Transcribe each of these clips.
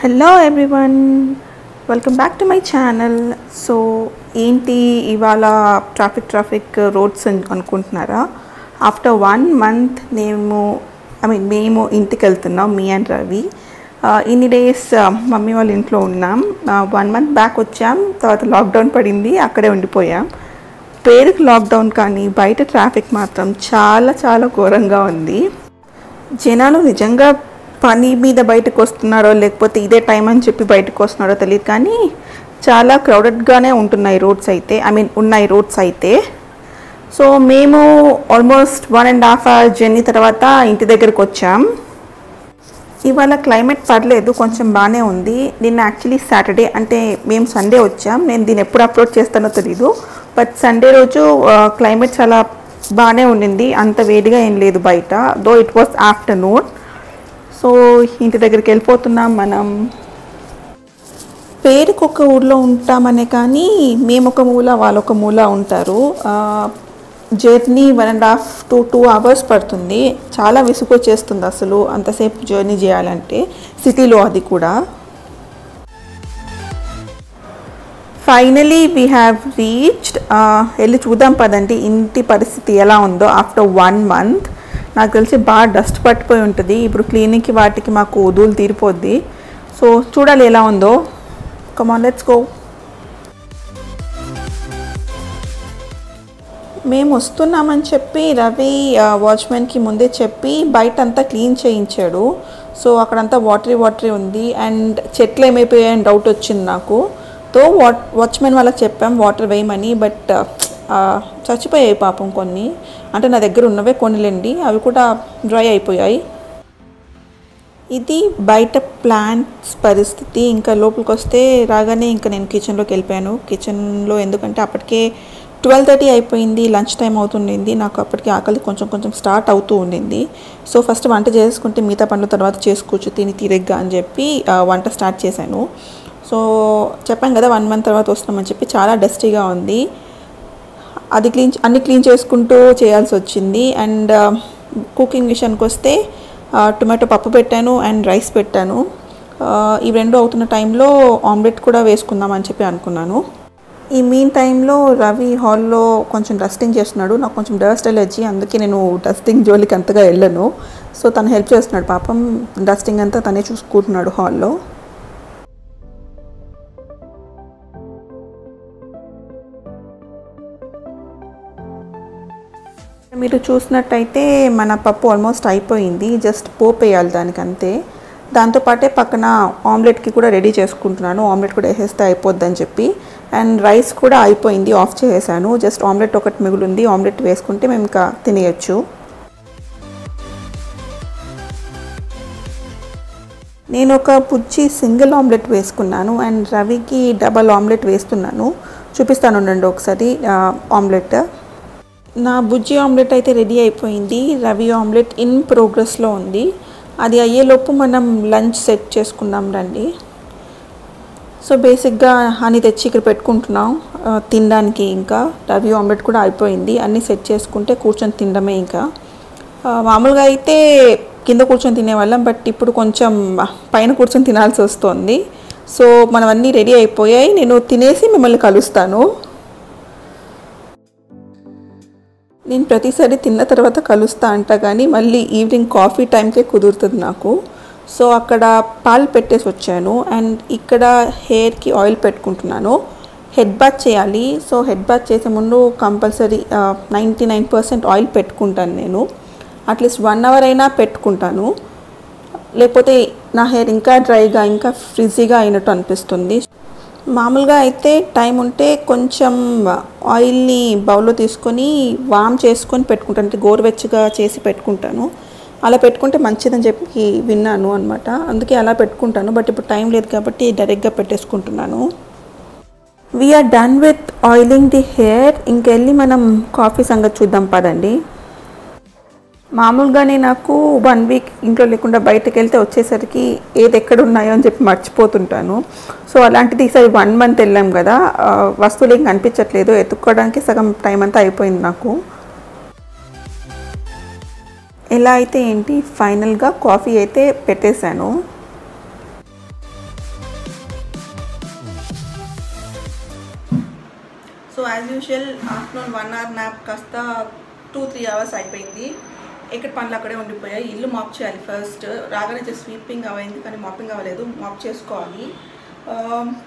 Hello everyone, welcome back to my channel. So ఏంటి ఇవాళ traffic roads అనుకుంటున్నారా? After 1 month మేము ఇంటికి వెళ్తున్నాం, మీ అండ్ రవి. ఇన్ని డేస్ మమ్మీ వాళ్ళ ఇంట్లో ఉన్నాం. 1 month బ్యాక్ వచ్చాం, తర్వాత లాక్డౌన్ పడింది, అక్కడే ఉండిపోయాం. పేరుకి లాక్డౌన్ కానీ బయట ట్రాఫిక్ మాత్రం చాలా చాలా ఘోరంగా ఉంది. జనాలు నిజంగా పని మీద బయటకు వస్తున్నారో లేకపోతే ఇదే టైం అని చెప్పి బయటకు వస్తున్నారో తెలియదు, కానీ చాలా క్రౌడెడ్గానే ఉంటున్నాయి రోడ్స్ అయితే. సో మేము ఆల్మోస్ట్ 1.5 hour జర్నీ తర్వాత ఇంటి దగ్గరకు వచ్చాం. ఇవాళ క్లైమేట్ పర్లేదు, కొంచెం బాగానే ఉంది. నిన్న యాక్చువల్లీ సాటర్డే, అంటే మేము సండే వచ్చాం. నేను దీన్ని ఎప్పుడు అప్లోడ్ చేస్తానో తెలీదు, బట్ సండే రోజు క్లైమేట్ చాలా బాగానే ఉండింది, అంత వేడిగా ఏం లేదు బయట, though it was afternoon. So ఇంటి దగ్గరికి వెళ్ళిపోతున్నాం మనం. పేరుకు ఒక ఊళ్ళో ఉంటామనే కానీ మేము ఒక మూల వాళ్ళొక మూల ఉంటారు. జర్నీ 1.5 to 2 hours పడుతుంది. చాలా విసుగు వచ్చేస్తుంది అసలు అంతసేపు జర్నీ చేయాలంటే, సిటీలో అది కూడా. Finally we have reached. వెళ్ళి చూద్దాం పదండి ఇంటి పరిస్థితి ఎలా ఉందో ఆఫ్టర్ 1 month. నాకు తెలిసి బాగా డస్ట్ పట్టిపోయి ఉంటుంది. ఇప్పుడు క్లీనింగ్కి వాటికి మాకు ధూళి తీరిపోద్ది. సో చూడాలి ఎలా ఉందో. Come on, let's go. మేము వస్తున్నామని చెప్పి రవి వాచ్మెన్కి ముందే చెప్పి బయట అంతా క్లీన్ చేయించాడు. సో అక్కడంతా వాటరీ ఉంది, అండ్ చెట్లు ఏమైపోయాయని డౌట్ వచ్చింది నాకు. తో వాచ్మెన్ వాళ్ళకి చెప్పాం వాటర్ వేయమని, బట్ చచ్చిపోయాయి పాపం కొన్ని. అంటే నా దగ్గర ఉన్నవే కొనిలేండి, అవి కూడా డ్రై అయిపోయాయి. ఇది బయట ప్లాంట్స్ పరిస్థితి. ఇంకా లోపలికి వస్తే రాగానే ఇంకా నేను కిచెన్లోకి వెళ్ళిపోయాను. కిచెన్లో ఎందుకంటే అప్పటికే 12:30 అయిపోయింది, లంచ్ టైం అవుతుండింది. నాకు అప్పటికి ఆకలి కొంచెం స్టార్ట్ అవుతూ ఉండింది. సో ఫస్ట్ వంట చేసుకుంటే మిగతా పనులు తర్వాత చేసుకోవచ్చు తిని తీరగ్గా అని చెప్పి వంట స్టార్ట్ చేశాను. సో చెప్పాను కదా 1 month తర్వాత వస్తున్నామని చెప్పి. చాలా డస్టీగా ఉంది, అది అన్ని క్లీన్ చేసుకుంటూ చేయాల్సి వచ్చింది. అండ్ కుకింగ్ విషయానికి వస్తే టొమాటో పప్పు పెట్టాను అండ్ రైస్ పెట్టాను. ఇవి రెండు అవుతున్న టైంలో ఆమ్లెట్ కూడా వేసుకుందామని చెప్పి అనుకున్నాను. ఈ మీన్ టైంలో రవి హాల్లో కొంచెం డస్టింగ్ చేస్తున్నాడు. నాకు కొంచెం డస్ట్ ఎలర్జీ, అందుకే నేను డస్టింగ్ జోలికి అంతగా వెళ్ళను. సో తను హెల్ప్ చేస్తున్నాడు పాపం, డస్టింగ్ అంతా తనే చూసుకుంటున్నాడు హాల్లో. మీరు చూసినట్టయితే మన పప్పు ఆల్మోస్ట్ అయిపోయింది, జస్ట్ పోపు వేయాలి దానికి అంతే. దాంతోపాటే పక్కన ఆమ్లెట్కి కూడా రెడీ చేసుకుంటున్నాను. ఆమ్లెట్ కూడా వేసేస్తే అయిపోద్ది అని చెప్పి. అండ్ రైస్ కూడా అయిపోయింది, ఆఫ్ చేసేసాను. జస్ట్ ఆమ్లెట్ ఒకటి మిగులుంది, ఆమ్లెట్ వేసుకుంటే మేము ఇంకా తినేయచ్చు. నేను ఒక బుజ్జి సింగిల్ ఆమ్లెట్ వేసుకున్నాను అండ్ రవికి డబల్ ఆమ్లెట్ వేస్తున్నాను. చూపిస్తాను ఉండండి ఒకసారి ఆమ్లెట్. నా బుజ్జి ఆమ్లెట్ అయితే రెడీ అయిపోయింది. రవి ఆమ్లెట్ ఇన్ ప్రోగ్రెస్లో ఉంది. అది అయ్యేలోపు మనం లంచ్ సెట్ చేసుకుందాం రండి. సో బేసిక్గా అన్నీ తెచ్చి ఇక్కడ పెట్టుకుంటున్నాం తినడానికి. ఇంకా రవి ఆమ్లెట్ కూడా అయిపోయింది, అన్నీ సెట్ చేసుకుంటే కూర్చొని తినడమే. ఇంకా మామూలుగా అయితే కింద కూర్చొని తినేవాళ్ళం, బట్ ఇప్పుడు కొంచెం పైన కూర్చొని తినాల్సి వస్తుంది. సో మనం అన్నీ రెడీ అయిపోయాయి. నేను తినేసి మిమ్మల్ని కలుస్తాను. నేను ప్రతిసారి తిన్న తర్వాత కలుస్తా అంట, కానీ మళ్ళీ ఈవినింగ్ కాఫీ టైంకే కుదురుతుంది నాకు. సో అక్కడ పాలు పెట్టేసి వచ్చాను అండ్ ఇక్కడ హెయిర్కి ఆయిల్ పెట్టుకుంటున్నాను. హెడ్ బాత్ చేయాలి. సో హెడ్ బాత్ చేసే ముందు కంపల్సరీ 99% ఆయిల్ పెట్టుకుంటాను నేను. అట్లీస్ట్ 1 hour అయినా పెట్టుకుంటాను, లేకపోతే నా హెయిర్ ఇంకా డ్రైగా ఇంకా ఫ్రిజీగా అయినట్టు అనిపిస్తుంది. మామూలుగా అయితే టైం ఉంటే కొంచెం ఆయిల్ని బౌల్లో తీసుకొని వామ్ చేసుకొని పెట్టుకుంటాను, అంటే గోరువెచ్చగా చేసి పెట్టుకుంటాను. అలా పెట్టుకుంటే మంచిదని చెప్పి విన్నాను అనమాట, అందుకే అలా పెట్టుకుంటాను. బట్ ఇప్పుడు టైం లేదు కాబట్టి డైరెక్ట్గా పెట్టేసుకుంటున్నాను. We're done with oiling the hair. ఇంకెళ్ళి మనం కాఫీ సంగతి చూద్దాం పదండి. మామూలుగానే నాకు 1 week ఇంట్లో లేకుండా బయటకు వెళ్తే వచ్చేసరికి ఏది ఎక్కడ ఉన్నాయో అని చెప్పి మర్చిపోతుంటాను. సో అలాంటిది ఈసారి 1 month వెళ్ళాం కదా, వస్తువులు ఏం కనిపించట్లేదు, ఎత్తుక్కోవడానికి సగం టైం అంతా అయిపోయింది నాకు. ఎలా అయితే ఏంటి, ఫైనల్గా కాఫీ అయితే పెట్టేశాను. As usual afternoon 1 hour nap కాస్త 2-3 hours అయిపోయింది. ఎక్కడ పనులు అక్కడే ఉండిపోయాయి. ఇల్లు మాప్ చేయాలి ఫస్ట్. రాగానే జస్ట్ స్వీపింగ్ అయింది కానీ మాపింగ్ అవ్వలేదు. మాప్ చేసుకోవాలి.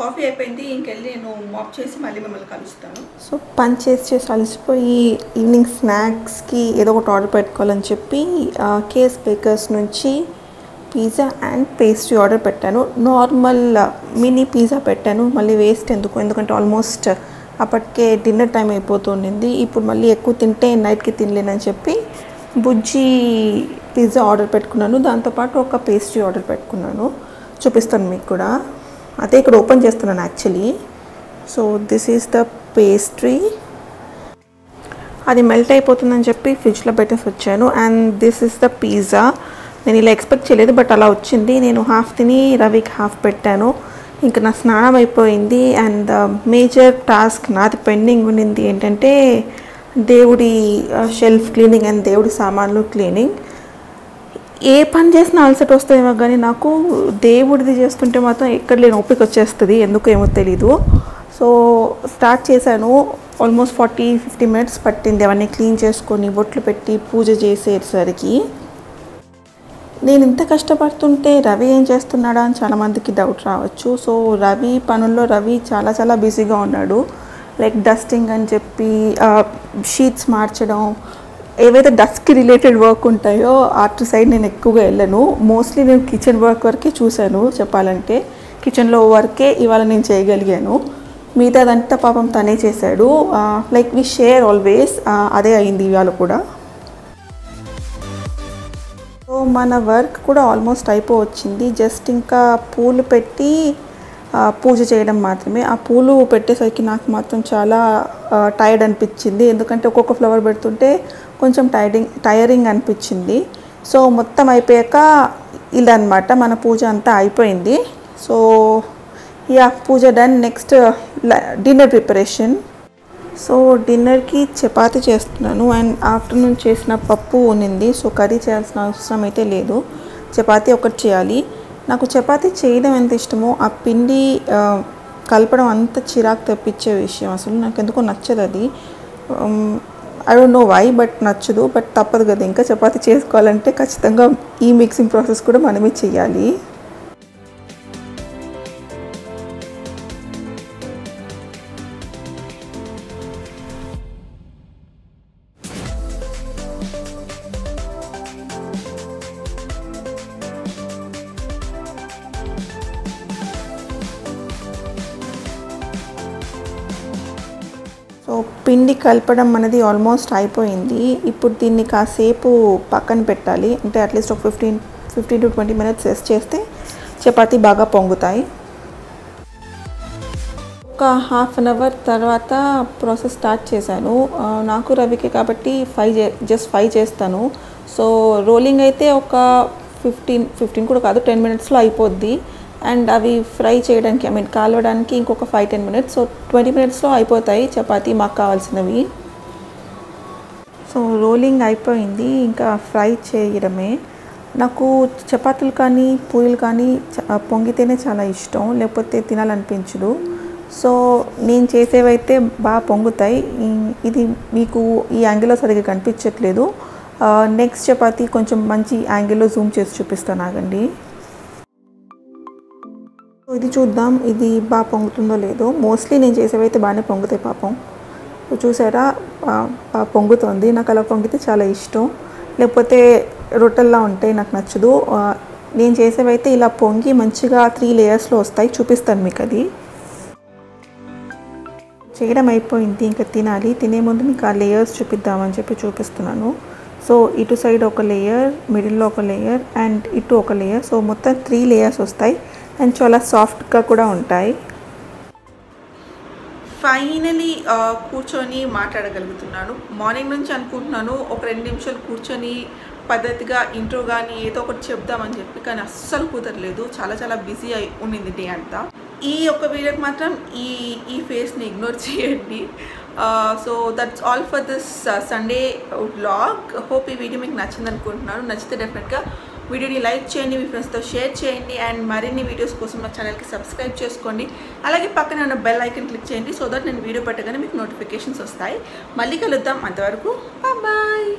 కాఫీ అయిపోయింది. ఇంకెళ్ళి నేను మాప్ చేసి మళ్ళీ మిమ్మల్ని కలుస్తాను. సో పని చేసి అలసిపోయి ఈవినింగ్ స్నాక్స్కి ఏదో ఒకటి ఆర్డర్ పెట్టుకోవాలని చెప్పి కేఎస్ బేకర్స్ నుంచి పిజ్జా అండ్ పేస్ట్రీ ఆర్డర్ పెట్టాను. నార్మల్ మినీ పిజ్జా పెట్టాను. మళ్ళీ వేస్ట్ ఎందుకంటే ఆల్మోస్ట్ అప్పటికే డిన్నర్ టైం అయిపోతుండింది. ఇప్పుడు మళ్ళీ ఎక్కువ తింటే నైట్కి తినలేనని చెప్పి బుజ్జి పిజ్జా ఆర్డర్ పెట్టుకున్నాను. దాంతోపాటు ఒక పేస్ట్రీ ఆర్డర్ పెట్టుకున్నాను. చూపిస్తాను మీకు కూడా. అదే ఇక్కడ ఓపెన్ చేస్తున్నాను actually. So this is the pastry. అది మెల్ట్ అయిపోతుందని చెప్పి ఫ్రిడ్జ్లో పెట్టేసి వచ్చాను. And this is the pizza. నేను ఇలా ఎక్స్పెక్ట్ చేయలేదు, బట్ అలా వచ్చింది. నేను హాఫ్ తిని రవికి హాఫ్ పెట్టాను. ఇంకా నా స్నానం అయిపోయింది. అండ్ మేజర్ టాస్క్ నాది పెండింగ్ ఉండింది ఏంటంటే దేవుడి షెల్ఫ్ క్లీనింగ్ అండ్ దేవుడి సామాన్లు క్లీనింగ్. ఏ పని చేసినా అలసట వస్తుందేమో కానీ నాకు దేవుడిది చేస్తుంటే మాత్రం ఎక్కడ లేని ఓపిక వచ్చేస్తుంది. ఎందుకు ఏమో తెలీదు. సో స్టార్ట్ చేశాను. ఆల్మోస్ట్ 40-50 minutes పట్టింది అవన్నీ క్లీన్ చేసుకొని బొట్లు పెట్టి పూజ చేసేసరికి. నేను ఇంత కష్టపడుతుంటే రవి ఏం చేస్తున్నాడా అని చాలామందికి డౌట్ రావచ్చు. సో రవి పనుల్లో చాలా బిజీగా ఉన్నాడు. లైక్ డస్టింగ్ అని చెప్పి షీట్స్ మార్చడం, ఏవైతే డస్ట్కి రిలేటెడ్ వర్క్ ఉంటాయో అటు సైడ్ నేను ఎక్కువగా వెళ్ళను. మోస్ట్లీ నేను కిచెన్ వర్క్ వరకే చూశాను. చెప్పాలంటే కిచెన్లో వర్కే ఇవాళ నేను చేయగలిగాను. మిగతాదంతా పాపం తనే చేశాడు. Like we share always. అదే అయింది ఇవాళ కూడా. సో మన వర్క్ కూడా ఆల్మోస్ట్ అయిపోవచ్చింది. జస్ట్ ఇంకా పూలు పెట్టి పూజ చేయడం మాత్రమే. ఆ పూలు పెట్టేసరికి నాకు మాత్రం చాలా టైర్డ్ అనిపించింది. ఎందుకంటే ఒక్కొక్క ఫ్లవర్ పెడుతుంటే కొంచెం టైరింగ్ అనిపించింది. సో మొత్తం అయిపోయాక ఇలా అనమాట మన పూజ అంతా అయిపోయింది. So puja done. Next dinner preparation. So డిన్నర్కి చపాతీ చేస్తున్నాను. అండ్ ఆఫ్టర్నూన్ చేసిన పప్పు ఉన్నింది. సో కర్రీ చేయాల్సిన అవసరం అయితే లేదు. చపాతీ ఒకటి చేయాలి. నాకు చపాతీ చేయడం ఎంత ఇష్టమో ఆ పిండి కలపడం అంత చిరాకు తెప్పించే విషయం. అసలు నాకు ఎందుకో నచ్చదు అది. I don't know why, but నచ్చదు. బట్ తప్పదు కదా, ఇంకా చపాతీ చేసుకోవాలంటే ఖచ్చితంగా ఈ మిక్సింగ్ ప్రాసెస్ కూడా మనమే చేయాలి. సో పిండి కలపడం అనేది ఆల్మోస్ట్ అయిపోయింది. ఇప్పుడు దీన్ని కాసేపు పక్కన పెట్టాలి. అంటే అట్లీస్ట్ ఒక 15 to 20 minutes రెస్ట్ చేస్తే చపాతీ బాగా పొంగుతాయి. ఒక హాఫ్ అన్ అవర్ తర్వాత ప్రాసెస్ స్టార్ట్ చేశాను. నాకు రవికి కాబట్టి జస్ట్ 5 చేస్తాను. సో రోలింగ్ అయితే ఒక 15 కూడా కాదు, 10 minutesలో అయిపోద్ది. అండ్ అవి ఫ్రై చేయడానికి కాలవడానికి ఇంకొక 5-10 minutes. సో 20 minutesలో అయిపోతాయి చపాతీ మాకు కావాల్సినవి. సో రోలింగ్ అయిపోయింది, ఇంకా ఫ్రై చేయడమే. నాకు చపాతీలు కానీ పూరీలు కానీ పొంగితేనే చాలా ఇష్టం, లేకపోతే తినాలనిపించదు. సో నేను చేసేవైతే బాగా పొంగుతాయి. ఇది మీకు ఈ యాంగిల్లో సరిగ్గా కనిపించట్లేదు. నెక్స్ట్ చపాతీ కొంచెం మంచి యాంగిల్లో జూమ్ చేసి చూపిస్తాను, ఆగండి. ఇది చూద్దాం, ఇది బాగా పొంగుతుందో లేదో. మోస్ట్లీ నేను చేసేవైతే బాగానే పొంగుతాయి పాపం. చూసారా, బాగా పొంగుతుంది. నాకు అలా పొంగితే చాలా ఇష్టం, లేకపోతే రొట్టెల్లా ఉంటాయి, నాకు నచ్చదు. నేను చేసేవైతే ఇలా పొంగి మంచిగా 3 layers వస్తాయి. చూపిస్తాను మీకు అది. చేయడం అయిపోయింది, ఇంకా తినాలి. తినే ముందు మీకు ఆ లేయర్స్ చూపిద్దామని చెప్పి చూపిస్తున్నాను. సో ఇటు సైడ్ ఒక లేయర్, మిడిల్లో ఒక లేయర్ అండ్ ఇటు ఒక లేయర్. సో మొత్తం 3 layers వస్తాయి అండ్ చాలా సాఫ్ట్గా కూడా ఉంటాయి. ఫైనలీ కూర్చొని మాట్లాడగలుగుతున్నాను. మార్నింగ్ నుంచి అనుకుంటున్నాను ఒక 2 నిమిషాలు కూర్చొని పద్ధతిగా ఇంట్రో కానీ ఏదో ఒకటి చెప్దామని చెప్పి, కానీ అస్సలు కుదరలేదు. చాలా బిజీ అయి ఉండింది డే అంతా. ఈ ఒక్క వీడియోకి మాత్రం ఈ ఫేస్ని ఇగ్నోర్ చేయండి. So that's all for this Sunday vlog. Hope ఈ వీడియో మీకు నచ్చింది అనుకుంటున్నాను. నచ్చితే డెఫినెట్గా వీడియోని లైక్ చేయండి, మీ ఫ్రెండ్స్తో షేర్ చేయండి అండ్ మరిన్ని వీడియోస్ కోసం నా ఛానల్కి సబ్స్క్రైబ్ చేసుకోండి. అలాగే పక్కన ఉన్న బెల్ ఐకన్ క్లిక్ చేయండి సో దట్ నేను వీడియో పెట్టగానే మీకు నోటిఫికేషన్స్ వస్తాయి. మళ్ళీ కలుద్దాం, అంతవరకు బాయ్.